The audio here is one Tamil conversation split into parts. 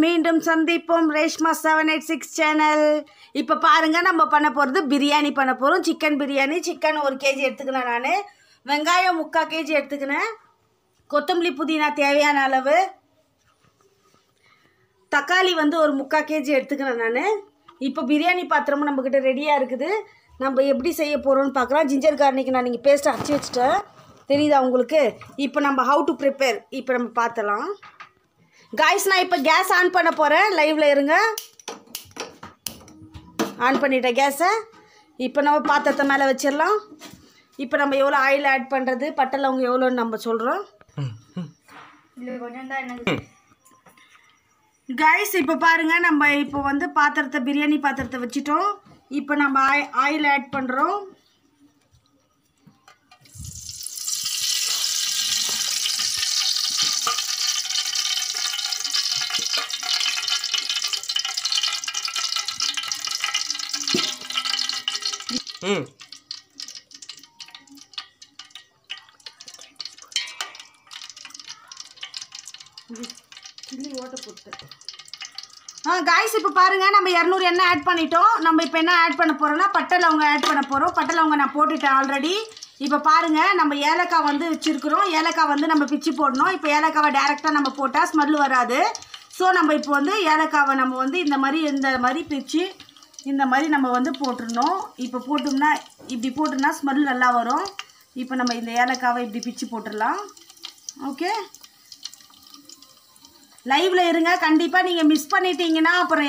மீண்டும் சந்திப்போம் ரேஷ்மா 786 சேனல். இப்போ பாருங்கள், நம்ம பண்ண போகிறது பிரியாணி பண்ண போகிறோம். சிக்கன் பிரியாணி. சிக்கன் 1 kg எடுத்துக்கினேன். நான் வெங்காயம் 3/4 kg எடுத்துக்கினேன். கொத்தமல்லி புதினா தேவையான அளவு. தக்காளி வந்து ஒரு 3/4 kg எடுத்துக்கினேன் நான். இப்போ பிரியாணி பாத்திரமும் நம்மக்கிட்ட ரெடியாக இருக்குது. நம்ம எப்படி செய்ய போகிறோம்னு பார்க்கலாம். ஜிஞ்சர் கார்னிக்கு நான் நீங்கள் பேஸ்ட் அரைச்சி வச்சுட்டேன், தெரியுதா உங்களுக்கு? இப்போ நம்ம ஹவு டு ப்ரிப்பேர் இப்போ நம்ம பார்த்தலாம். காய்ஸ், நான் இப்போ கேஸ் ஆன் பண்ண போகிறேன். லைவில் இருங்க. ஆன் பண்ணிட்டேன் கேஸை. இப்போ நம்ம பாத்திரத்தை மேலே வச்சிடலாம். இப்போ நம்ம எவ்வளோ ஆயில் ஆட் பண்ணுறது, பட்டை லவங்கம் எவ்வளோன்னு நம்ம சொல்கிறோம். காய்ஸ், இப்போ பாருங்கள், நம்ம இப்போ வந்து பாத்திரத்தை பிரியாணி பாத்திரத்தை வச்சுட்டோம். இப்போ நம்ம ஆயில் ஆட் பண்ணுறோம். சில்லி ஓட்ட போட்டு காய்ஸ், இப்போ பாருங்கள், நம்ம 200 எண்ணெய் ஆட் பண்ணிட்டோம். நம்ம இப்போ என்ன ஆட் பண்ண போகிறோம்னா பட்டை லவங்கம் ஆட் பண்ண போகிறோம். பட்டை லவங்கம் நான் போட்டுட்டேன் ஆல்ரெடி. இப்போ பாருங்கள், நம்ம ஏலக்காய் வந்து வச்சுருக்குறோம். ஏலக்காய் வந்து நம்ம பிச்சு போடணும். இப்போ ஏலக்காவை டேரெக்டாக நம்ம போட்டால் ஸ்மெல் வராது. ஸோ நம்ம இப்போ வந்து ஏலக்காவை நம்ம வந்து இந்த மாதிரி பிச்சு இந்த மாதிரி நம்ம வந்து போட்டுடணும். இப்போ போட்டோம்னா இப்படி போட்டோம்னா ஸ்மெல் நல்லா வரும். இப்போ நம்ம இந்த ஏலக்காவை இப்படி பிச்சு போட்டுடலாம். ஓகே, லைவில் இருங்க. கண்டிப்பாக நீங்கள் மிஸ் பண்ணிட்டீங்கன்னா அப்புறம்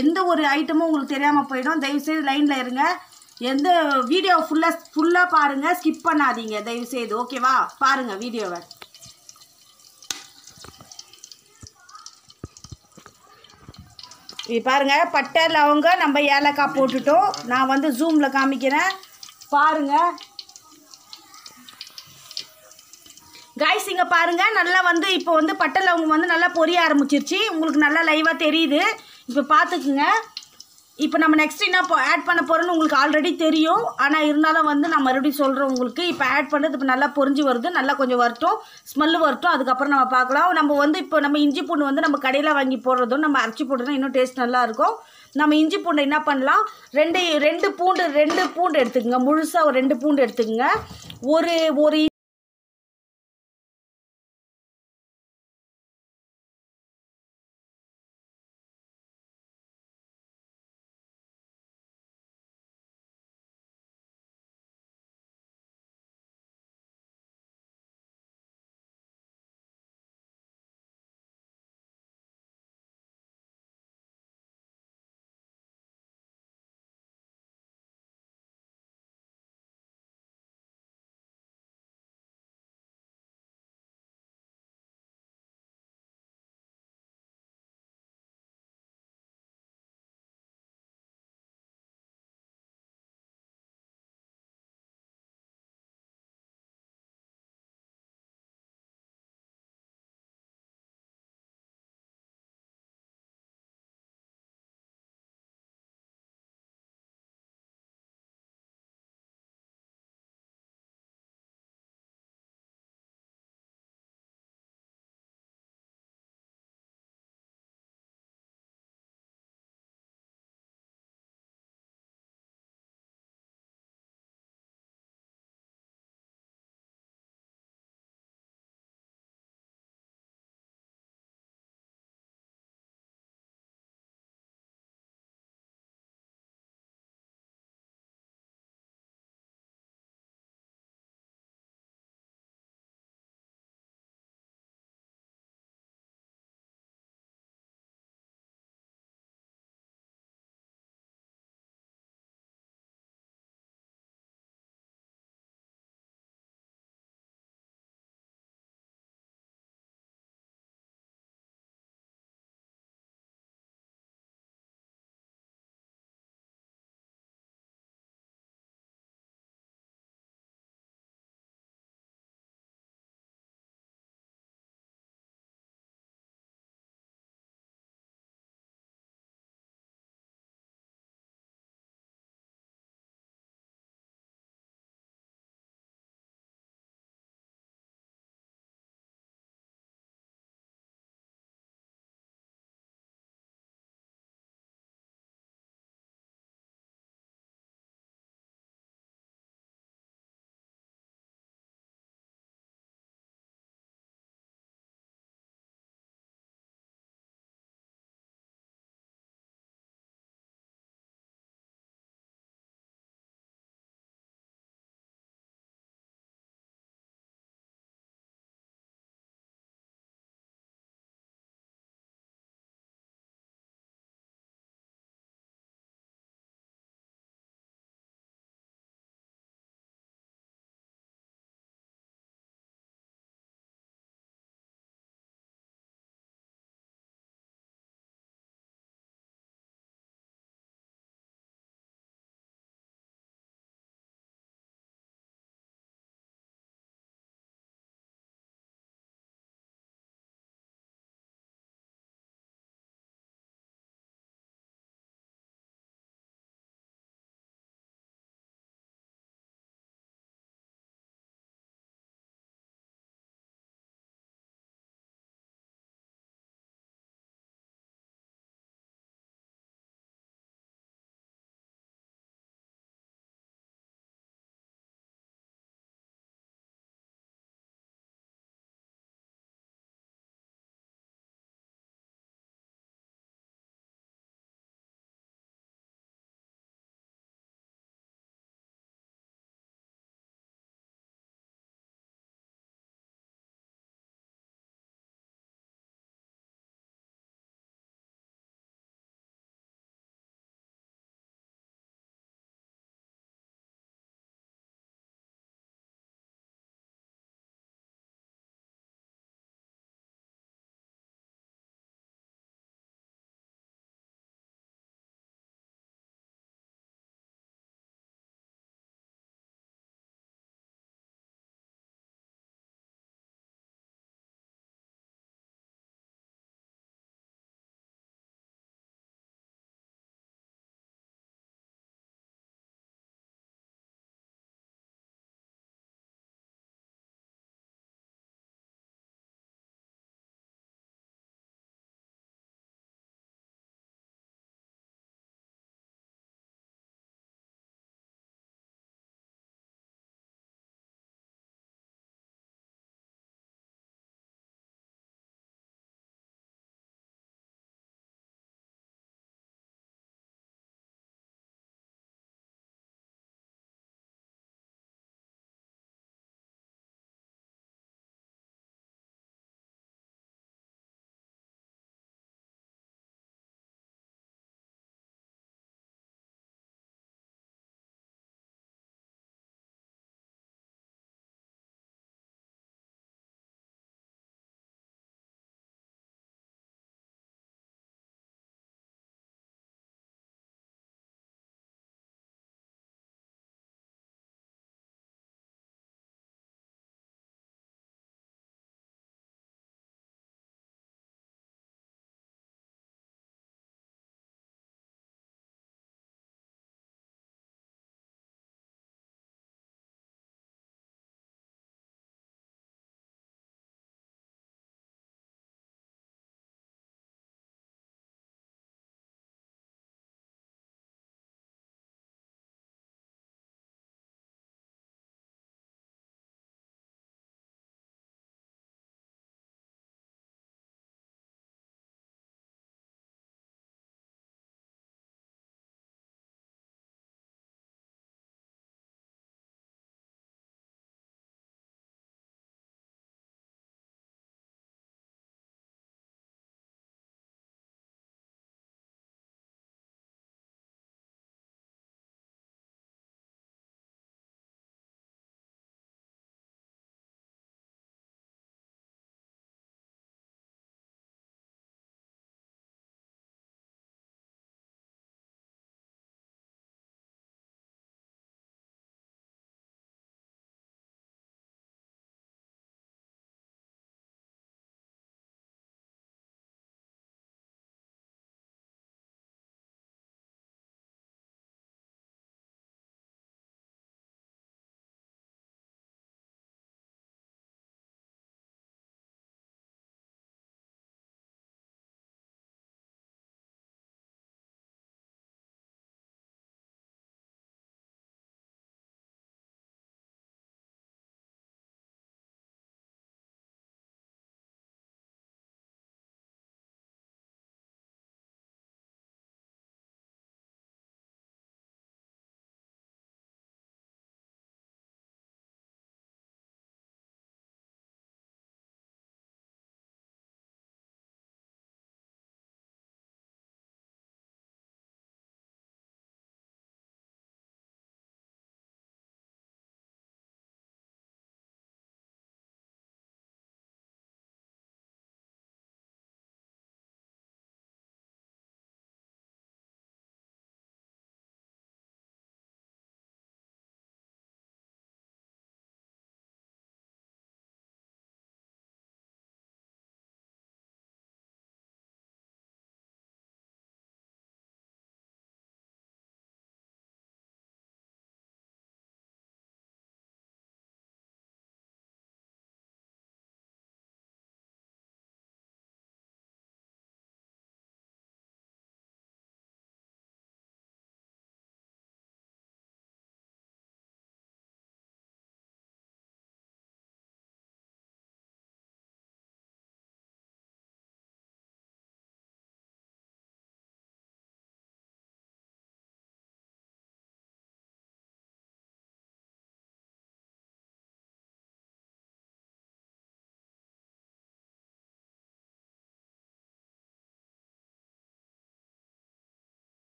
எந்த ஒரு ஐட்டமும் உங்களுக்கு தெரியாமல் போயிடும். தயவுசெய்து லைனில் இருங்க. எந்த வீடியோ ஃபுல்லாக பாருங்கள், ஸ்கிப் பண்ணாதீங்க தயவுசெய்து. ஓகேவா? பாருங்கள் வீடியோவை. பாருங்கள், பட்டை லவங்கம் நம்ம ஏலக்காய் போட்டுட்டோம். நான் வந்து ஜூமில் காமிக்கிறேன் பாருங்கள். காய்ஸ், இங்கே பாருங்கள், நல்லா வந்து இப்போ வந்து பட்டை லவங்கம் வந்து நல்லா பொரிய ஆரம்பிச்சிருச்சு. உங்களுக்கு நல்லா லைவாக தெரியுது. இப்போ பார்த்துக்குங்க. இப்போ நம்ம நெக்ஸ்ட் என்ன ஆட் பண்ண போகிறோன்னு உங்களுக்கு ஆல்ரெடி தெரியும். ஆனால் இருந்தாலும் வந்து நான் மறுபடியும் சொல்கிறேன் உங்களுக்கு. இப்போ ஆட் பண்ணுறது இப்போ நல்லா பொரிஞ்சு வருது. நல்லா கொஞ்சம் வரட்டும், ஸ்மெல்லு வரட்டும். அதுக்கப்புறம் நம்ம பார்க்கலாம். நம்ம வந்து இப்போ நம்ம இஞ்சி பூண்டு வந்து நம்ம கடையில் வாங்கி போடுறதும் நம்ம அரைச்சி போடுறதும் இன்னும் டேஸ்ட் நல்லாயிருக்கும். நம்ம இஞ்சி பூண்டை என்ன பண்ணலாம், ரெண்டு பூண்டு எடுத்துக்கோங்க. முழுசாக ஒரு 2 பூண்டு எடுத்துக்கோங்க. ஒரு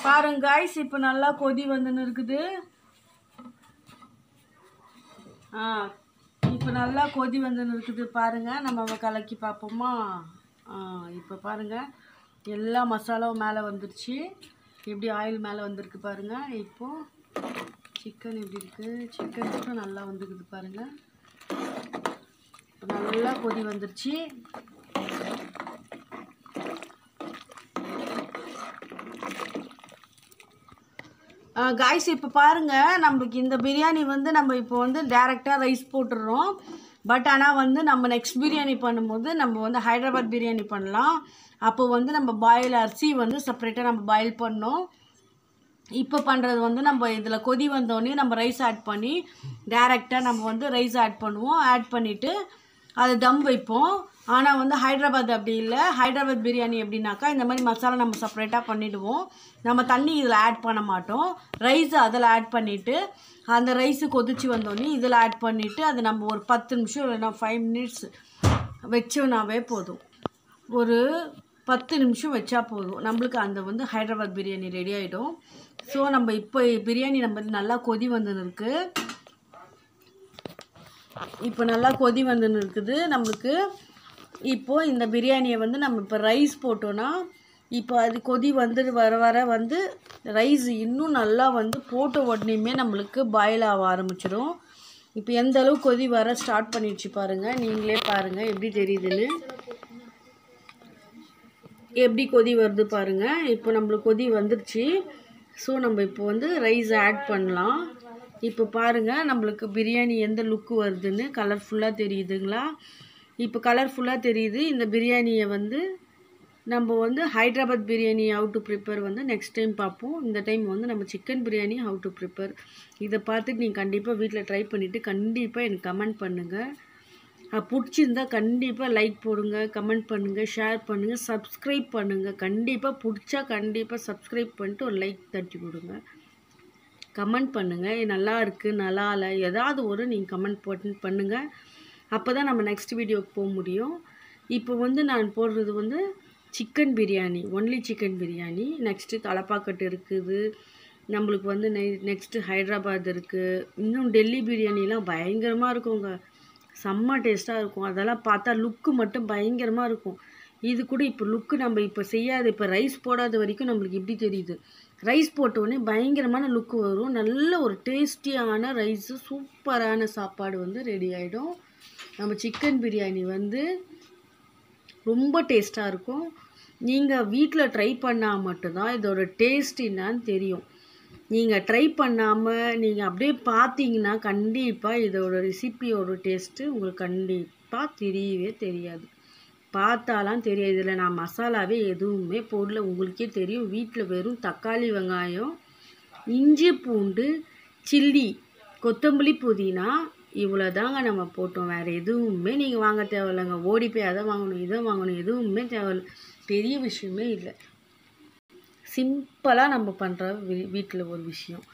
பாருங்க காய்ஸ், இப்போ நல்லா கொதி வந்துன்னு இருக்குது. இப்போ நல்லா கொதி வந்துன்னு இருக்குது பாருங்கள். நம்ம கலக்கி பார்ப்போமா? இப்போ பாருங்கள், எல்லா மசாலாவும் மேலே வந்துருச்சு. எப்படி ஆயில் மேலே வந்திருக்கு பாருங்கள். இப்போது சிக்கன் எப்படி இருக்குது? சிக்கன் கூட நல்லா வந்துருக்குது பாருங்கள். நல்லா கொதி வந்துருச்சு. காய்ஸ், இப்போ பாருங்கள், நம்மளுக்கு இந்த பிரியாணி வந்து நம்ம இப்போ வந்து டேரெக்டாக ரைஸ் போட்டுடுறோம். பட் ஆனால் வந்து நம்ம நெக்ஸ்ட் பிரியாணி பண்ணும்போது நம்ம வந்து ஹைதராபாத் பிரியாணி பண்ணலாம். அப்போ வந்து நம்ம பாயில் அரிசி வந்து செப்பரேட்டாக நம்ம பாயில் பண்ணோம். இப்போ பண்ணுறது வந்து நம்ம இதில் கொதி வந்தோடனே நம்ம ரைஸ் ஆட் பண்ணி டேரெக்டாக நம்ம வந்து ரைஸ் ஆட் பண்ணுவோம். ஆட் பண்ணிவிட்டு அது தம் வைப்போம். ஆனால் வந்து ஹைதராபாத் அப்படி இல்லை. ஹைதராபாத் பிரியாணி எப்படின்னாக்கா இந்த மாதிரி மசாலா நம்ம செப்பரேட்டாக பண்ணிவிடுவோம். நம்ம தண்ணி இதில் ஆட் பண்ண மாட்டோம். ரைஸ் அதில் ஆட் பண்ணிவிட்டு அந்த ரைஸு கொதிச்சு வந்தோடனே இதில் ஆட் பண்ணிவிட்டு அது நம்ம ஒரு 10 நிமிஷம் இல்லைன்னா 5 மினிட்ஸ் வச்சோன்னாவே போதும். ஒரு 10 நிமிஷம் வச்சா போதும், நம்மளுக்கு அந்த வந்து ஹைதராபாத் பிரியாணி ரெடி ஆகிடும். ஸோ நம்ம இப்போ பிரியாணி நம்ம நல்லா கொதி வந்துன்னு இருக்குது. இப்போ நல்லா கொதி வந்துன்னு இருக்குது நம்மளுக்கு. இப்போது இந்த பிரியாணியை வந்து நம்ம இப்போ ரைஸ் போட்டோன்னா இப்போ அது கொதி வந்து வர வர வந்து ரைஸ் இன்னும் நல்லா வந்து போட்ட உடனேயுமே நம்மளுக்கு பாயில் ஆக ஆரம்பிச்சிடும். இப்போ எந்த அளவு கொதி வர ஸ்டார்ட் பண்ணிடுச்சு பாருங்கள். நீங்களே பாருங்கள் எப்படி தெரியுதுன்னு, எப்படி கொதி வருது பாருங்கள். இப்போ நம்மளுக்கு கொதி வந்துருச்சு. ஸோ நம்ம இப்போ வந்து ரைஸ் ஆட் பண்ணலாம். இப்போ பாருங்கள் நம்மளுக்கு பிரியாணி எந்த லுக்கு வருதுன்னு கலர்ஃபுல்லாக தெரியுதுங்களா? இப்போ கலர்ஃபுல்லாக தெரியுது. இந்த பிரியாணியை வந்து நம்ம வந்து Hyderabad biryani how to prepare வந்து நெக்ஸ்ட் டைம் பார்ப்போம். இந்த டைம் வந்து நம்ம chicken biryani how to prepare இதை பார்த்துட்டு நீங்கள் கண்டிப்பாக வீட்டில் ட்ரை பண்ணிவிட்டு கண்டிப்பாக எனக்கு கமெண்ட் பண்ணுங்கள். பிடிச்சிருந்தா கண்டிப்பாக லைக் போடுங்க, கமெண்ட் பண்ணுங்கள், ஷேர் பண்ணுங்கள், சப்ஸ்கிரைப் பண்ணுங்கள். கண்டிப்பாக பிடிச்சா கண்டிப்பாக சப்ஸ்கிரைப் பண்ணிட்டு ஒரு லைக் தட்டி கொடுங்க. கமெண்ட் பண்ணுங்கள், நல்லா இருக்குது நல்லா இல்லை ஏதாவது ஒரு நீங்கள் கமெண்ட் பண்ணுங்கள். அப்போ தான் நம்ம நெக்ஸ்ட் வீடியோவுக்கு போக முடியும். இப்போ வந்து நான் போடுறது வந்து chicken biryani, only chicken biryani. Next Thalappakatti இருக்குது நம்மளுக்கு வந்து. நெக்ஸ்ட்டு ஹைதராபாத் இருக்குது. இன்னும் டெல்லி பிரியாணிலாம் பயங்கரமாக இருக்குங்க, செம்ம டேஸ்ட்டாக இருக்கும். அதெல்லாம் பார்த்தா லுக்கு மட்டும் பயங்கரமாக இருக்கும். இது கூட இப்போ லுக்கு நம்ம இப்போ செய்யாத, இப்போ ரைஸ் போடாத வரைக்கும் நம்மளுக்கு இப்படி தெரியுது. ரைஸ் போட்டோடனே பயங்கரமான லுக்கு வரும். நல்ல ஒரு டேஸ்டியான ரைஸு, சூப்பரான சாப்பாடு வந்து ரெடி ஆகிடும். நம்ம சிக்கன் பிரியாணி வந்து ரொம்ப டேஸ்ட்டாக இருக்கும். நீங்கள் வீட்டில் ட்ரை பண்ணால் மட்டும்தான் இதோட டேஸ்ட் என்னான்னு தெரியும். நீங்கள் ட்ரை பண்ணாமல் நீங்கள் அப்படியே பார்த்தீங்கன்னா கண்டிப்பாக இதோட ரெசிபியோட டேஸ்ட்டு உங்களுக்கு கண்டிப்பாக தெரியவே தெரியாது. பார்த்தாலாம் தெரியாது. இதில் நான் மசாலாவே எதுவுமே போடல. உங்களுக்கே தெரியும். வீட்டில் வெறும் தக்காளி, வெங்காயம், இஞ்சி, பூண்டு, சில்லி, கொத்தமல்லி, புதினா இவ்வளோ தாங்க நம்ம போட்டோம். வேறு எதுவுமே நீங்கள் வாங்க தேவையில்லைங்க. ஓடி போய் அதை வாங்கணும் இதை வாங்கணும் எதுவுமே தேவையில்லை. பெரிய விஷயமே இல்லை. சிம்பிளாக நம்ம பண்ணுற வீட்டில் ஒரு விஷயம்.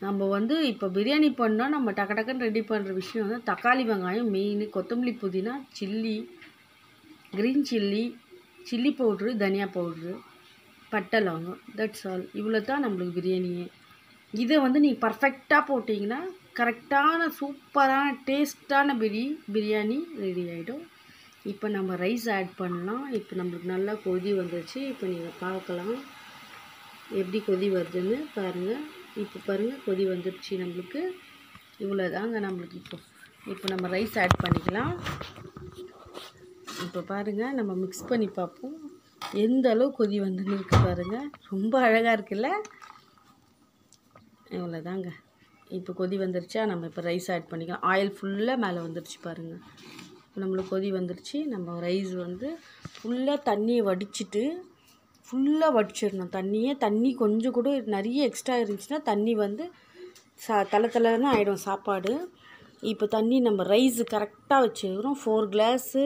நம்ம வந்து இப்போ பிரியாணி பண்ணால் நம்ம டக்கு டக்குன்னு ரெடி பண்ணுற விஷயம் வந்து தக்காளி, வெங்காயம் மெயின், கொத்தமல்லி, புதினா, chilli, green chilli, chilli powder, தனியா பவுட்ரு, பட்டை, லவங்கம், தட்ஸ் ஆல். இவ்வளோ தான் நம்மளுக்கு பிரியாணியே. இதை வந்து நீங்கள் பர்ஃபெக்டாக போட்டிங்கன்னா கரெக்டான சூப்பரான டேஸ்ட்டான பிரியாணி ரெடி ஆகிடும். இப்போ நம்ம ரைஸ் ஆட் பண்ணலாம். இப்போ நம்மளுக்கு நல்லா கொதி வந்துடுச்சு. இப்போ நீங்கள் பார்க்கலாம் எப்படி கொதி வருதுன்னு பாருங்கள். இப்போ பாருங்கள் கொதி வந்துடுச்சு நம்மளுக்கு. இவ்வளோ தாங்க நம்மளுக்கு. இப்போ நம்ம ரைஸ் ஆட் பண்ணிக்கலாம். இப்போ பாருங்கள் நம்ம மிக்ஸ் பண்ணி பார்ப்போம் எந்த அளவு கொதி வந்துன்னு இருக்குது பாருங்கள். ரொம்ப அழகாக இருக்குல்ல? இவ்வளோ தாங்க. இப்போ கொதி வந்துருச்சா? நம்ம இப்போ ரைஸ் ஆட் பண்ணிக்கலாம். ஆயில் ஃபுல்லாக மேலே வந்துருச்சு பாருங்கள். இப்போ நம்மளுக்கு கொதி வந்துருச்சு. நம்ம ரைஸ் வந்து ஃபுல்லாக தண்ணியை வடிச்சிட்டு ஃபுல்லாக வடிச்சிடணும். தண்ணி கொஞ்சம் கூட நிறைய எக்ஸ்ட்ரா இருந்துச்சுன்னா தண்ணி வந்து தலைன்னு ஆகிடும் சாப்பாடு. இப்போ தண்ணி நம்ம ரைஸு கரெக்டாக வச்சுக்கிறோம். 4 கிளாஸு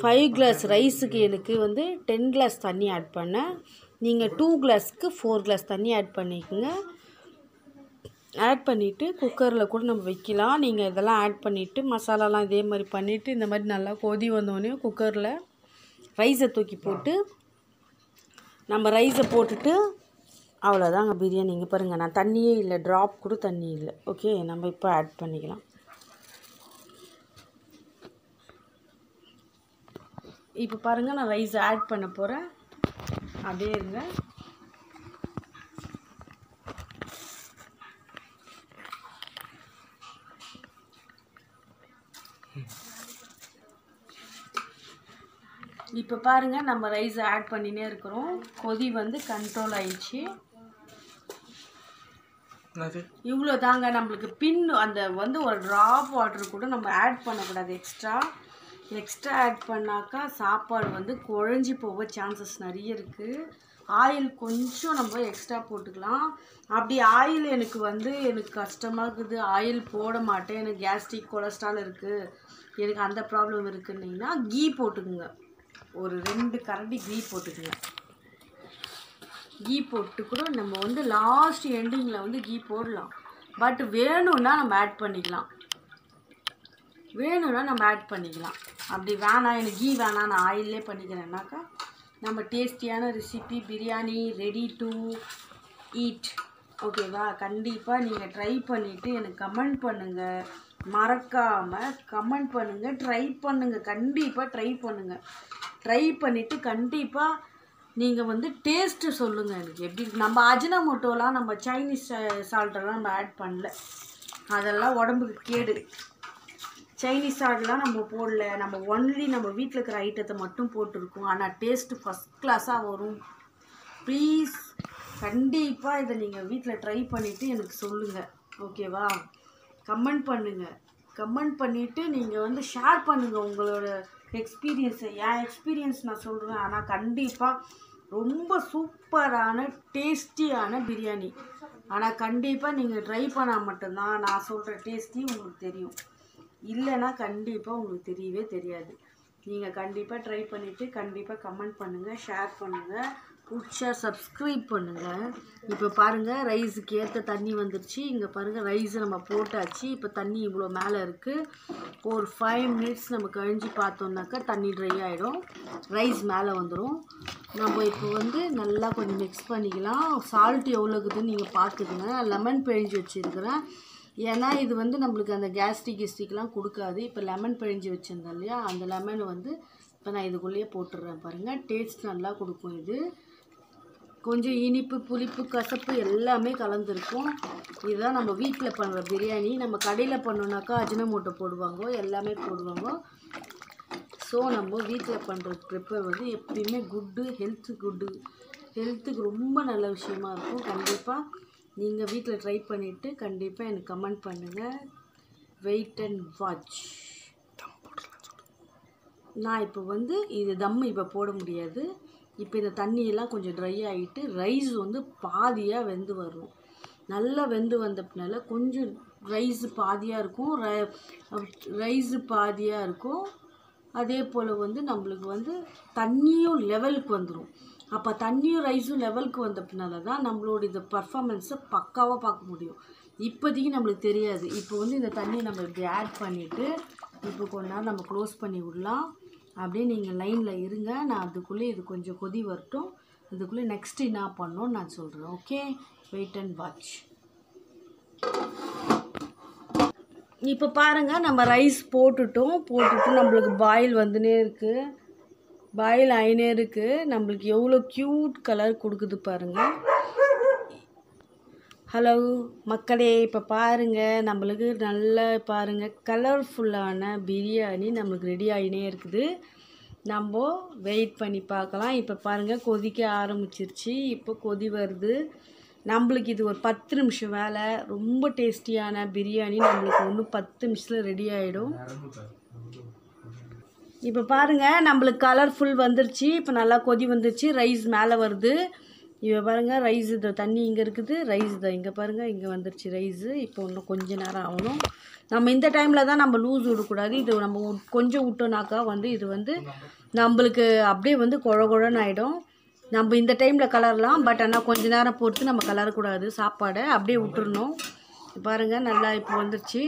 5 கிளாஸ் ரைஸுக்கு எனக்கு வந்து 10 கிளாஸ் தண்ணி ஆட் பண்ணேன். நீங்கள் 2 கிளாஸ்க்கு 4 கிளாஸ் தண்ணி ஆட் பண்ணிக்கோங்க. ஆட் பண்ணிவிட்டு குக்கரில் கூட நம்ம வைக்கலாம். நீங்கள் இதெல்லாம் ஆட் பண்ணிவிட்டு மசாலாலாம் இதே மாதிரி பண்ணிவிட்டு இந்த மாதிரி நல்லா கொதி வந்தோடனே குக்கரில் ரைஸை தூக்கி போட்டு நம்ம ரைஸை போட்டுட்டு அவ்வளோதாங்க பிரியாணி. இங்கே பாருங்கள், நான் தண்ணியே இல்லை, ட்ராப் கூட தண்ணி இல்லை. ஓகே, நம்ம இப்போ ஆட் பண்ணிக்கலாம். இப்போ பாருங்கள், நான் ரைஸ் ஆட் பண்ண போகிறேன். அப்படியே இருங்க. இப்போ பாருங்கள், நம்ம ரைஸ் ஆட் பண்ணினே இருக்கிறோம். கொதி வந்து கண்ட்ரோல் ஆயிடுச்சு. இவ்வளோ தாங்க நம்மளுக்கு. அந்த வந்து ஒரு ட்ராப் வாட்டர் கூட நம்ம ஆட் பண்ணக்கூடாது. எக்ஸ்ட்ரா ஆட் பண்ணாக்கா சாப்பாடு வந்து குழஞ்சி போக சான்சஸ் நிறைய இருக்குது. ஆயில் கொஞ்சம் நம்ம எக்ஸ்ட்ரா போட்டுக்கலாம். அப்படி ஆயில் எனக்கு கஷ்டமாக இருக்குது, ஆயில் போட மாட்டேன், எனக்கு கேஸ்ட்ரிக் கொலஸ்ட்ரால் இருக்குது, எனக்கு அந்த ப்ராப்ளம் இருக்குன்னிங்கன்னா கீ போட்டுக்குங்க. ஒரு 2 கரண்டி கீ போட்டுக்குங்க. கீ போட்டு கூட நம்ம வந்து லாஸ்ட் எண்டிங்கில் வந்து கீ போடலாம். பட் வேணும்னா நம்ம ஆட் பண்ணிக்கலாம். அப்படி வேணாம், எனக்கு கீ வேணாம், நான் ஆயிலே பண்ணிக்கிறேன்னாக்கா நம்ம டேஸ்டியான recipe biryani ready to eat. ஓகேவா? கண்டிப்பாக நீங்கள் ட்ரை பண்ணிவிட்டு எனக்கு கமெண்ட் பண்ணுங்கள். மறக்காமல் கமெண்ட் பண்ணுங்கள், ட்ரை பண்ணுங்கள். கண்டிப்பாக ட்ரை பண்ணிவிட்டு கண்டிப்பாக நீங்கள் வந்து டேஸ்ட்டு சொல்லுங்கள் எனக்கு எப்படி. நம்ம அஜினமோட்டோலாம், நம்ம சைனீஸ் சால்ட்டெல்லாம் நம்ம ஆட் பண்ணல, அதெல்லாம் உடம்புக்கு கேடு. சைனீஸ் சால்ட்லாம் நம்ம போடல, நம்ம ஒன்லி நம்ம வீட்டில் இருக்கிற ஐட்டத்தை மட்டும் போட்டிருக்கோம். ஆனால் டேஸ்ட்டு ஃபஸ்ட் கிளாஸாக வரும். ப்ளீஸ் கண்டிப்பாக இதை நீங்கள் வீட்டில் ட்ரை பண்ணிவிட்டு எனக்கு சொல்லுங்கள். ஓகேவா? கமெண்ட் பண்ணிவிட்டு நீங்கள் வந்து ஷேர் பண்ணுங்கள் உங்களோட எக்ஸ்பீரியன்ஸை. என் எக்ஸ்பீரியன்ஸ் நான் சொல்கிறேன். ஆனால் கண்டிப்பாக ரொம்ப சூப்பரான டேஸ்டியான பிரியாணி. ஆனால் கண்டிப்பாக நீங்கள் ட்ரை பண்ணால் மட்டும்தான் நான் சொல்கிற டேஸ்டி உங்களுக்கு தெரியும். இல்லைன்னா கண்டிப்பாக உங்களுக்கு தெரியவே தெரியாது. நீங்கள் கண்டிப்பாக ட்ரை பண்ணிவிட்டு கண்டிப்பாக கமெண்ட் பண்ணுங்கள், ஷேர் பண்ணுங்கள், பிடிச்சா சப்ஸ்கிரைப் பண்ணுங்கள். இப்போ பாருங்கள், ரைஸுக்கு ஏற்ற தண்ணி வந்துருச்சு. இங்கே பாருங்கள், ரைஸை நம்ம போட்டாச்சு. இப்போ தண்ணி இவ்வளோ மேலே இருக்குது. ஒரு 5 மினிட்ஸ் நம்ம கழிஞ்சு பார்த்தோம்னாக்கா தண்ணி ட்ரை ஆகிடும், ரைஸ் மேலே வந்துடும். நம்ம இப்போ வந்து நல்லா கொஞ்சம் மிக்ஸ் பண்ணிக்கலாம். சால்ட் எவ்வளோ இருக்குதுன்னு நீங்கள் பார்த்துக்குங்க. லெமன் பிழிஞ்சு வச்சுருக்கிறேன். ஏன்னா இது வந்து நம்மளுக்கு அந்த கேஸ்ட்ரிக்லாம் கொடுக்காது. இப்போ லெமன் பிழிஞ்சு வச்சுருந்தேன் இல்லையா, அந்த லெமனை வந்து இப்போ நான் இதுக்குள்ளேயே போட்டுடுறேன். பாருங்கள், டேஸ்ட் நல்லா கொடுக்கும். இது கொஞ்சம் இனிப்பு, புளிப்பு, கசப்பு எல்லாமே கலந்துருக்கும். இதுதான் நம்ம வீட்டில் பண்ணுற பிரியாணி. நம்ம கடையில் பண்ணோன்னாக்கா அஜினமோட்டோ போடுவாங்க, எல்லாமே போடுவாங்க. ஸோ நம்ம வீட்டில் பண்ணுற ப்ரிப்பேர் வந்து எப்பயுமே ஹெல்த்துக்கு ரொம்ப நல்ல விஷயமா இருக்கும். கண்டிப்பாக நீங்கள் வீட்டில் ட்ரை பண்ணிவிட்டு கண்டிப்பாக எனக்கு கமெண்ட் பண்ணுங்கள். Wait and watch. நான் இப்போ வந்து இது தம்மு இப்போ போட முடியாது. இப்போ இந்த தண்ணியெல்லாம் கொஞ்சம் ட்ரை ஆகிட்டு ரைஸ் வந்து பாதியாக வெந்து வரணும். நல்லா வெந்து வந்ததுனால கொஞ்சம் ரைஸு பாதியாக இருக்கும். அதே போல் வந்து நம்மளுக்கு வந்து தண்ணியும் லெவலுக்கு வந்துடும். அப்போ தண்ணியும் ரைஸும் லெவலுக்கு வந்ததுனால தான் நம்மளோட இந்த பர்ஃபார்மன்ஸை பக்காவாக பார்க்க முடியும். இப்போதைக்கு நம்மளுக்கு தெரியாது. இப்போ வந்து இந்த தண்ணியை நம்ம இப்படி ஆட் பண்ணிவிட்டு இப்போ கொஞ்ச நேரம் நம்ம க்ளோஸ் பண்ணி விடலாம். அப்படியே நீங்கள் லைனில் இருங்க. நான் அதுக்குள்ளே இது கொஞ்சம் கொதி வரட்டும். அதுக்குள்ளே நெக்ஸ்ட்டு என்ன பண்ணோன்னு நான் சொல்கிறேன். Okay, wait and watch. இப்போ பாருங்கள், நம்ம ரைஸ் போட்டுட்டு நம்மளுக்கு பாயில் ஆயினே இருக்குது. நம்மளுக்கு எவ்வளோ க்யூட் கலர் கொடுக்குது பாருங்கள். ஹலோ மக்களே, இப்போ பாருங்கள், நம்மளுக்கு நல்லா பாருங்கள் கலர்ஃபுல்லான பிரியாணி நம்மளுக்கு ரெடி ஆகினே இருக்குது. நம்ம வெயிட் பண்ணி பார்க்கலாம். இப்போ பாருங்கள், கொதிக்க ஆரம்பிச்சிருச்சு. இப்போ கொதி வருது. நம்மளுக்கு இது ஒரு 10 நிமிஷம் வேலை. ரொம்ப டேஸ்டியான பிரியாணி நம்மளுக்கு இன்னும் 10 நிமிஷத்தில் ரெடி ஆகிடும். இப்போ பாருங்கள், நம்மளுக்கு கலர்ஃபுல் வந்துருச்சு. இப்போ நல்லா கொதி வந்துருச்சு, ரைஸ் மேலே வருது. இப்போ பாருங்கள், ரைஸ் இது தண்ணி இங்கே இருக்குது, ரைஸ் தான் இங்கே பாருங்கள், இங்கே வந்துருச்சு ரைஸு. இப்போ இன்னும் கொஞ்சம் நேரம் ஆகணும். நம்ம இந்த டைமில் தான் நம்ம லூஸ் விடக்கூடாது. இது நம்ம கொஞ்சம் விட்டோனாக்கா வந்து இது வந்து நம்மளுக்கு அப்படியே வந்து குழன்னு ஆகிடும். நம்ம இந்த டைமில் கலரலாம், பட் ஆனால் கொஞ்சம் நேரம் பொறுத்து நம்ம கலரக்கூடாது. சாப்பாடை அப்படியே விட்டுறணும். பாருங்கள், நல்லா இப்போ வந்துருச்சு.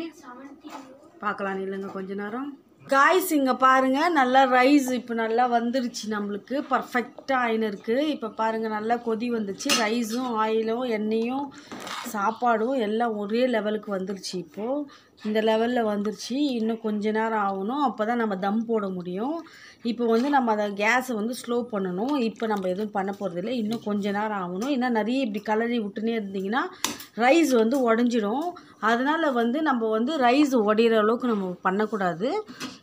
பார்க்கலாம், இல்லைங்க கொஞ்ச நேரம். காய்ஸ் இங்கே பாருங்கள் நல்லா ரைஸ் இப்போ நல்லா வந்துருச்சு நம்மளுக்கு பர்ஃபெக்டாக ஆயின்னு இருக்குது. இப்போ பாருங்கள் நல்லா கொதி வந்துச்சு. ரைஸும் ஆயிலும் எண்ணெயும் சாப்பாடும் எல்லாம் ஒரே லெவலுக்கு வந்துருச்சு. இப்போது இந்த லெவலில் வந்துருச்சு. இன்னும் கொஞ்ச நேரம் ஆகணும். அப்போ தான் நம்ம தம் போட முடியும். இப்போ வந்து நம்ம அதை கேஸை வந்து ஸ்லோ பண்ணணும். இப்போ நம்ம எதுவும் பண்ண போகிறதில்ல. இன்னும் கொஞ்ச நேரம் ஆகணும். ஏன்னா நிறைய இப்படி கலரி விட்டுனே இருந்திங்கன்னா ரைஸ் வந்து உடஞ்சிடும். அதனால் வந்து நம்ம வந்து ரைஸ் உடையிற அளவுக்கு நம்ம பண்ணக்கூடாது.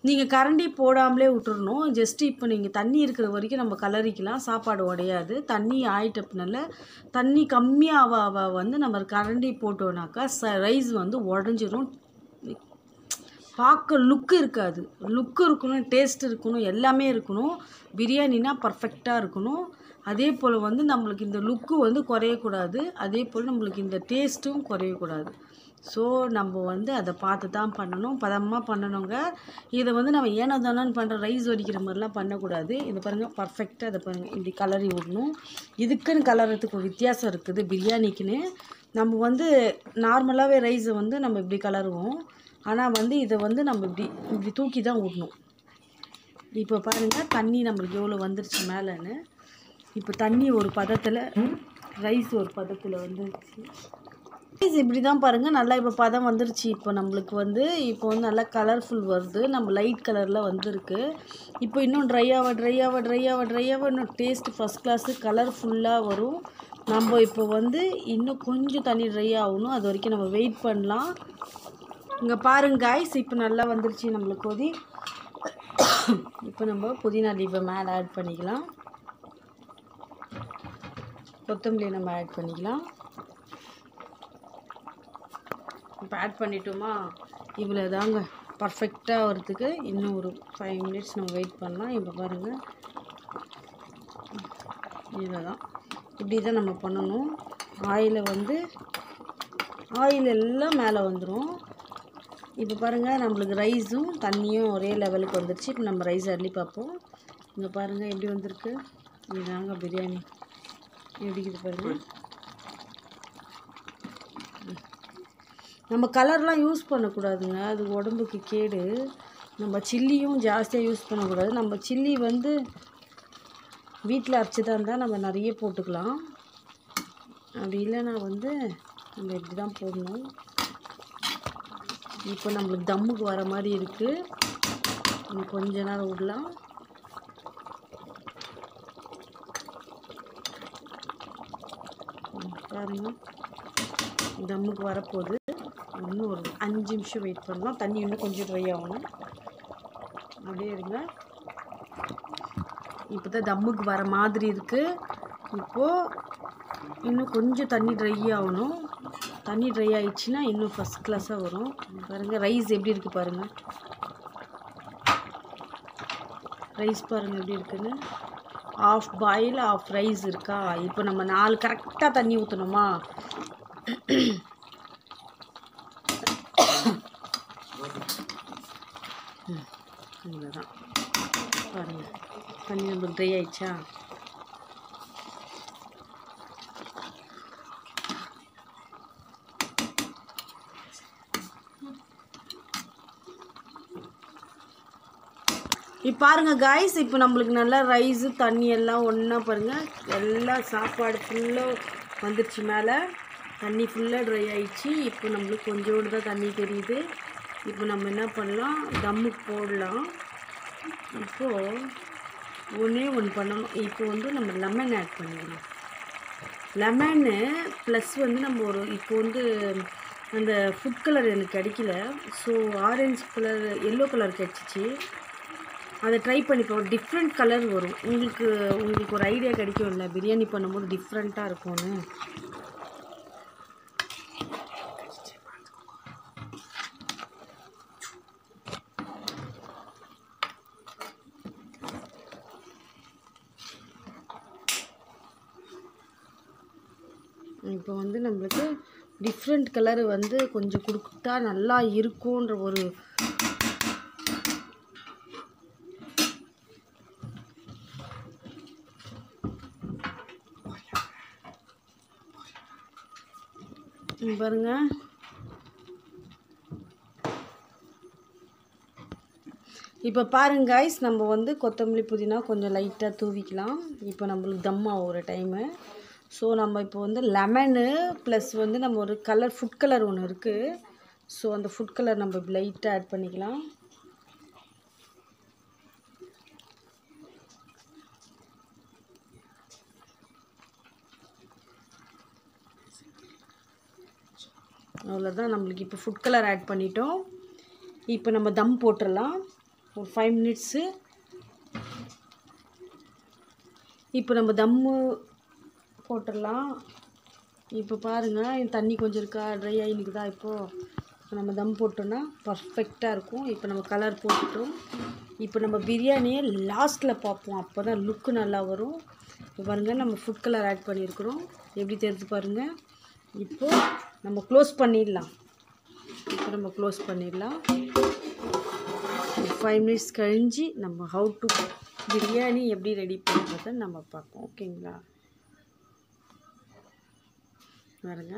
நீங்கள் கரண்டி போடாமலே விட்டுறணும். ஜஸ்ட்டு இப்போ நீங்கள் தண்ணி இருக்கிற வரைக்கும் நம்ம கலரிக்கலாம். சாப்பாடு உடையாது. தண்ணி ஆயிட்டப்புனால தண்ணி கம்மியாக வந்து நம்ம கரண்டி போட்டோன்னாக்கா ரைஸ் வந்து உடஞ்சிரும். பார்க்க லுக்கு இருக்காது. லுக்கு இருக்கணும், டேஸ்ட் இருக்கணும், எல்லாமே இருக்கணும். பிரியாணினா பர்ஃபெக்டாக இருக்கணும். அதே போல் வந்து நம்மளுக்கு இந்த லுக்கு வந்து குறையக்கூடாது. அதே போல் நம்மளுக்கு இந்த டேஸ்ட்டும் குறையக்கூடாது. ஸோ நம்ம வந்து அதை பார்த்து தான் பண்ணணும். பதமாக பண்ணணுங்க. இதை வந்து நம்ம ஏனோ தானோன்னு பண்ணுற ரைஸ் வடிக்கிற மாதிரிலாம் பண்ணக்கூடாது. இதை பாருங்கள் பர்ஃபெக்டாக அதை பாருங்கள் இப்படி கலரி விடணும். இதுக்குன்னு கலரத்துக்கு ஒரு வித்தியாசம் இருக்குது பிரியாணிக்குன்னு. நம்ம வந்து நார்மலாகவே ரைஸை வந்து நம்ம இப்படி கலருவோம். ஆனால் வந்து இதை வந்து நம்ம இப்படி தூக்கி தான் விடணும். இப்போ பாருங்கள் தண்ணி நம்மளுக்கு எவ்வளோ வந்துருச்சு மேலேன்னு. இப்போ தண்ணி ஒரு பதத்தில், ரைஸ் ஒரு பதத்தில் வந்துருச்சு. ரைஸ் இப்படி தான் பாருங்கள் நல்லா இப்போ பதம் வந்துருச்சு. இப்போ நம்மளுக்கு வந்து இப்போ வந்து நல்லா கலர்ஃபுல் வருது. நம்ம லைட் கலரில் வந்துருக்கு. இப்போ இன்னும் ட்ரையாக இன்னும் டேஸ்ட்டு ஃபஸ்ட் கிளாஸு கலர்ஃபுல்லாக வரும். நம்ம இப்போ வந்து இன்னும் கொஞ்சம் தண்ணி ட்ரை ஆகணும். அது வரைக்கும் நம்ம வெயிட் பண்ணலாம். இங்கே பாருங்க காய்ஸ் இப்போ நல்லா வந்துருச்சு நம்மளுக்கு கொதி. இப்போ நம்ம புதினா லீஃபை மேலே ஆட் பண்ணிக்கலாம். கொத்தமல்லி நம்ம ஆட் பண்ணிக்கலாம். இப்போ ஆட் பண்ணிட்டோமா, இவ்வளோ தாங்க பர்ஃபெக்டாக வரதுக்கு இன்னும் ஒரு 5 மினிட்ஸ் நம்ம வெயிட் பண்ணலாம். இப்போ பாருங்கள் இவ்வளோ தான். இப்படி தான் நம்ம பண்ணணும். ஆயில் எல்லாம் மேலே வந்துடும். இப்போ பாருங்கள் நம்மளுக்கு ரைஸும் தண்ணியும் ஒரே லெவலுக்கு வந்துடுச்சு. இப்போ நம்ம ரைஸ் அள்ளி பார்ப்போம். இங்கே பாருங்கள் எப்படி வந்திருக்கு. இதுதாங்க பிரியாணி எப்படிக்குது பாருங்கள். நம்ம கலர்லாம் யூஸ் பண்ணக்கூடாதுங்க, அது உடம்புக்கு கேடு. நம்ம சில்லியும் ஜாஸ்தியாக யூஸ் பண்ணக்கூடாது. நம்ம சில்லி வந்து வீட்டில் அரைச்சிதான் இருந்தால் நம்ம நிறைய போட்டுக்கலாம். அப்படி இல்லைன்னா வந்து நம்ம இப்படி தான் போடணும். இப்போ நம்மளுக்கு தம்முக்கு வர மாதிரி இருக்குது. இன்னும் கொஞ்ச நேரம் விடலாம். பாருங்கள் தம்முக்கு வரப்போகுது. இன்னும் ஒரு 5 நிமிஷம் வெயிட் பண்ணலாம். தண்ணி இன்னும் கொஞ்சம் ட்ரை ஆகணும். அப்படியே இருங்க. இப்போ தான் தம்முக்கு வர மாதிரி இருக்குது. இப்போது இன்னும் கொஞ்சம் தண்ணி ட்ரை ஆகணும். தண்ணி ட்ரை ஆகிடுச்சின்னா இன்னும் ஃபஸ்ட் கிளாஸாக வரும். பாருங்கள் ரைஸ் எப்படி இருக்குது பாருங்கள். ரைஸ் பாருங்கள் எப்படி இருக்குன்னு. ஆஃப் பாயில் ஆஃப் ரைஸ் இருக்கா. இப்போ நம்ம 4 கரெக்டாக தண்ணி ஊற்றணுமா. இவ்வளோதான் பாருங்கள். தண்ணி நம்மளுக்கு ட்ரை ஆயிடுச்சா. இப்போ பாருங்கள் காய்ஸ் இப்போ நம்மளுக்கு நல்லா ரைஸு தண்ணி எல்லாம் ஒன்றா பாருங்கள். எல்லாம் சாப்பாடு ஃபுல்லாக வந்துடுச்சு. மேலே தண்ணி ஃபுல்லாக ட்ரை ஆகிடுச்சு. இப்போ நம்மளுக்கு கொஞ்சோடு தான் தண்ணி தெரியுது. இப்போ நம்ம என்ன பண்ணலாம், தம்முக்கு போடலாம். இப்போது ஒன்று பண்ணணும். இப்போ வந்து நம்ம லெமன் ஆட் பண்ணிடலாம். லெமனு ப்ளஸ் வந்து நம்ம இப்போ வந்து அந்த ஃபுட் கலர் எனக்கு கிடைக்கல. So orange colour yellow colour கிடச்சிச்சு. அதை ட்ரை பண்ணிப்போம். ஒரு டிஃப்ரெண்ட் கலர் வரும். உங்களுக்கு ஒரு ஐடியா கிடைக்கும் இல்லை பிரியாணி பண்ணும்போது டிஃப்ரெண்ட்டாக இருக்கும்னு. இப்போ வந்து நம்மளுக்கு டிஃப்ரெண்ட் கலர் வந்து கொஞ்சம் கொடுத்தா நல்லா இருக்கும்ன்ற ஒரு பாருங்க. இப்போ பாருங்க காய்ஸ், நம்ம வந்து கொத்தமல்லி புதினா கொஞ்சம் லைட்டாக தூவிக்கலாம். இப்போ நம்மளுக்கு தம் ஆகும் ஒரு டைமு. ஸோ நம்ம இப்போ வந்து லெமனு ப்ளஸ் வந்து நம்ம ஒரு கலர் ஃபுட் கலர் ஒன்று இருக்குது. ஸோ அந்த ஃபுட் கலர் நம்ம இப்போ லைட்டாக ஆட் பண்ணிக்கலாம். அவ்வளோதான், நம்மளுக்கு இப்போ ஃபுட் கலர் ஆட் பண்ணிட்டோம். இப்போ நம்ம தம் போட்டுடலாம் ஒரு 5 மினிட்ஸு. இப்போ நம்ம தம்மு போட்டுடலாம். இப்போ பாருங்கள், தண்ணி கொஞ்சம் இருக்கா, ட்ரை ஆகினுக்குதா. இப்போது நம்ம தம் போட்டோன்னா பர்ஃபெக்டாக இருக்கும். இப்போ நம்ம கலர் போட்டுட்டோம். இப்போ நம்ம பிரியாணியை லாஸ்ட்டில் பார்ப்போம், அப்போ தான் லுக்கு நல்லா வரும். இப்போ பாருங்கள், நம்ம ஃபுட் கலர் ஆட் பண்ணியிருக்கிறோம். எப்படி தெரிஞ்சு பாருங்கள். இப்போது நம்ம க்ளோஸ் பண்ணிடலாம். இப்போ நம்ம க்ளோஸ் பண்ணிடலாம். 5 மினிட்ஸ் கழிஞ்சு நம்ம ஹவு டு பிரியாணி எப்படி ரெடி பண்ணுறதை நம்ம பார்ப்போம். ஓகேங்களா? பாருங்க,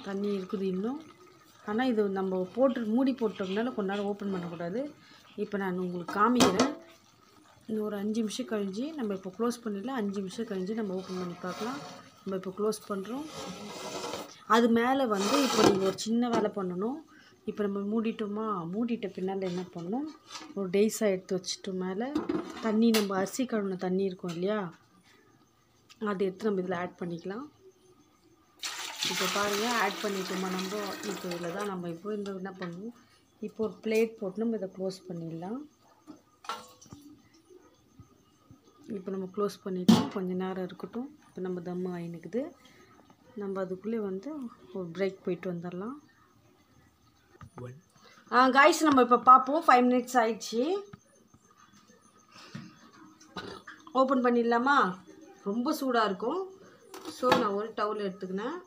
தண்ணி இருக்குது இன்னும். ஆனால் இது நம்ம போட்டு மூடி போட்டோம்னால கொஞ்ச நேரம் ஓப்பன் பண்ணக்கூடாது. இப்போ நான் உங்களுக்கு காமிக்கிறேன். இன்னும் ஒரு 5 நிமிஷம் கழிஞ்சு நம்ம இப்போ க்ளோஸ் பண்ணிடலாம். 5 நிமிஷம் கழிஞ்சு நம்ம ஓப்பன் பண்ணி பார்க்கலாம். நம்ம இப்போ க்ளோஸ் பண்ணுறோம். அது மேலே வந்து இப்போ நீங்கள் ஒரு சின்ன வேலை பண்ணணும். இப்போ நம்ம மூடிட்டோமா, மூடிட்ட பின்னால் என்ன பண்ணணும், ஒரு டேஸாக எடுத்து வச்சுட்டோம். மேலே தண்ணி, நம்ம அரிசி கழுவின தண்ணி இருக்கும் இல்லையா, அதை எடுத்து நம்ம இதில் ஆட் பண்ணிக்கலாம். இப்போ பாருங்கள், ஆட் பண்ணிட்டோமா நம்ம. இப்போ இதில் தான் நம்ம இப்போ இந்த என்ன பண்ணுவோம், இப்போ ஒரு பிளேட் போட்டு நம்ம இதை க்ளோஸ் பண்ணிடலாம். இப்போ நம்ம க்ளோஸ் பண்ணிவிட்டோம். கொஞ்சம் நேரம் இருக்கட்டும். இப்போ நம்ம தம் ஆகினுக்குது. நம்ம அதுக்குள்ளே வந்து ஒரு பிரேக் போயிட்டு வந்துடலாம். காய்ஸ், நம்ம இப்போ பார்ப்போம். 5 மினிட்ஸ் ஆயிடுச்சு. ஓப்பன் பண்ணிடலாமா? ரொம்ப சூடாக இருக்கும். ஸோ நான் ஒரு டவுல் எடுத்துக்கினேன்.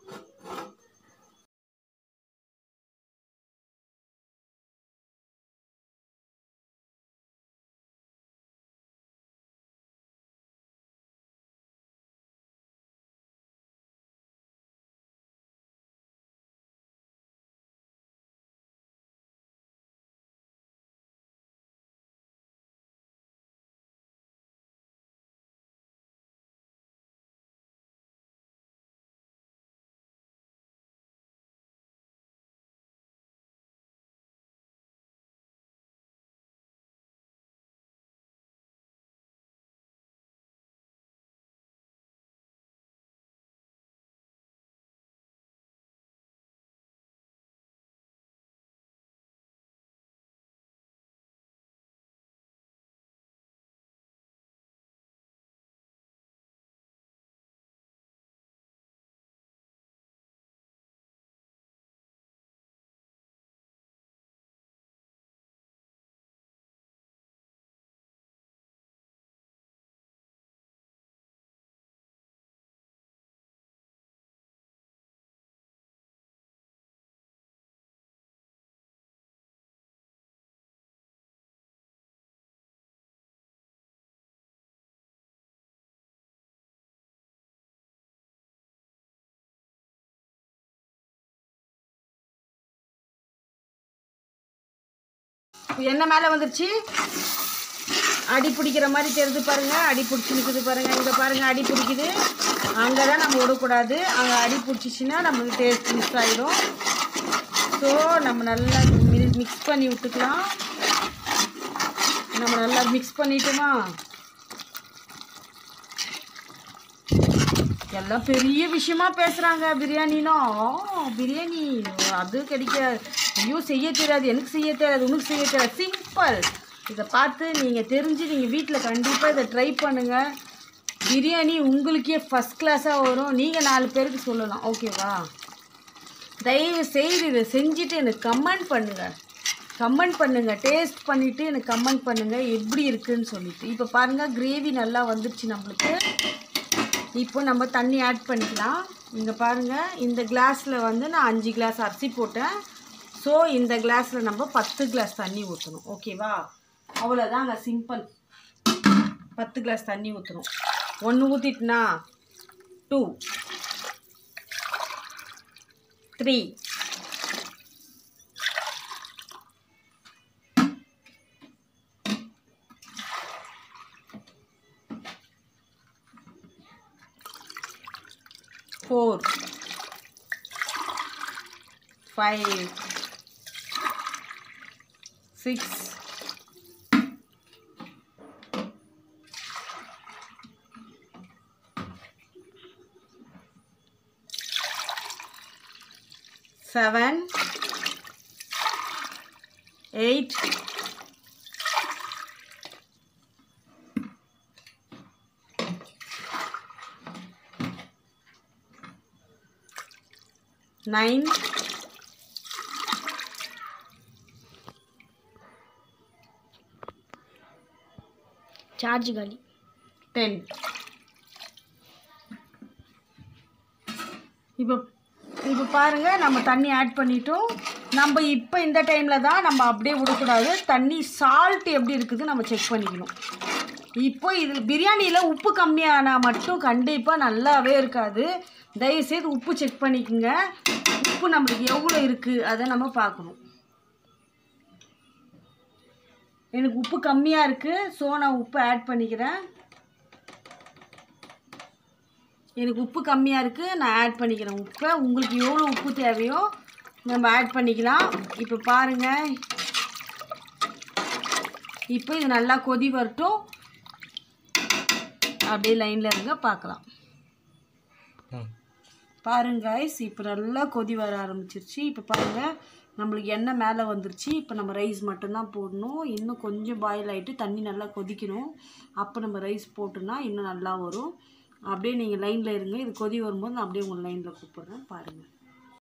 எண்ணெய் மேலே வந்துருச்சு. அடி பிடிக்கிற மாதிரி தெரியுது பாருங்கள். அடி பிடிச்சி நிற்குது பாருங்கள். இங்கே பாருங்கள், அடி பிடிக்குது. அங்கே தான் நம்ம விடக்கூடாது. அங்கே அடி பிடிச்சிச்சின்னா நம்மளுக்கு டேஸ்ட் மிஸ் ஆகிடும். ஸோ நம்ம நல்லா மிக்ஸ் பண்ணி விட்டுக்கலாம். நம்ம நல்லா மிக்ஸ் பண்ணிட்டோமா, எல்லாம் பெரிய விஷயமா பேசுகிறாங்க. பிரியாணினா பிரியாணி அது கிடைக்க, ஐயோ செய்ய தெரியாது, எனக்கு செய்ய தெரியாது, உனக்கு செய்ய தெரியாது. சிம்பிள். இதை பார்த்து நீங்கள் தெரிஞ்சு நீங்கள் வீட்டில் கண்டிப்பாக இதை ட்ரை பண்ணுங்கள். பிரியாணி உங்களுக்கே ஃபஸ்ட் கிளாஸாக வரும். நீங்கள் 4 பேருக்கு சொல்லலாம். ஓகேவா? தயவு செய்து இதை செஞ்சுட்டு எனக்கு கமெண்ட் பண்ணுங்கள். டேஸ்ட் பண்ணிவிட்டு எனக்கு கமெண்ட் பண்ணுங்கள் எப்படி இருக்குதுன்னு சொல்லிட்டு. இப்போ பாருங்கள், கிரேவி நல்லா வந்துடுச்சு நம்மளுக்கு. இப்போ நம்ம தண்ணி ஆட் பண்ணிக்கலாம். இங்கே பாருங்கள், இந்த கிளாஸில் வந்து நான் 5 கிளாஸ் அரிசி போட்டேன். ஸோ இந்த கிளாஸில் நம்ம 10 கிளாஸ் தண்ணி ஊற்றணும். ஓகேவா? அவ்வளோதாங்க, சிம்பிள். 10 கிளாஸ் தண்ணி ஊற்றணும். 1 ஊற்றிட்டுனா 2, 3, 5 6 7 8 9 சார்ஜ் காலி 10. இப்போ பாருங்கள் நம்ம தண்ணி ஆட் பண்ணிட்டோம். நம்ம இப்போ இந்த டைமில் தான் நம்ம அப்படியே விடக்கூடாது. தண்ணி சால்ட் எப்படி இருக்குது நம்ம செக் பண்ணிக்கணும். இப்போ இதில் பிரியாணியில் உப்பு கம்மியானால் மட்டும் கண்டிப்பாக நல்லாவே இருக்காது. தயவுசெய்து உப்பு செக் பண்ணிக்கோங்க. உப்பு நம்மளுக்கு எவ்வளோ இருக்குது அதை நம்ம பார்க்கணும். எனக்கு உப்பு கம்மியாக இருக்குது, ஸோ நான் உப்பு ஆட் பண்ணிக்கிறேன். எனக்கு உப்பு கம்மியாக இருக்குது, நான் ஆட் பண்ணிக்கிறேன் உப்பை. உங்களுக்கு எவ்வளோ உப்பு தேவையோ நம்ம ஆட் பண்ணிக்கலாம். இப்போ பாருங்கள், இப்போ இது நல்லா கொதி வரட்டும். அப்படியே லைனில் இருங்க, பார்க்கலாம். பாருங்க guys, இப்போ நல்லா கொதி வர ஆரம்பிச்சிருச்சு. இப்போ பாருங்கள், நம்மளுக்கு எண்ணெய் மேலே வந்துருச்சு. இப்போ நம்ம ரைஸ் மட்டும்தான் போடணும். இன்னும் கொஞ்சம் பாயில் ஆகிட்டு தண்ணி நல்லா கொதிக்கணும். அப்போ நம்ம ரைஸ் போட்டோன்னா இன்னும் நல்லா வரும். அப்படியே நீங்கள் லைனில் இருங்க. இது கொதி வரும்போது நான் அப்படியே உங்கள் லைனில் கூப்பிட்றேன். பாருங்கள்.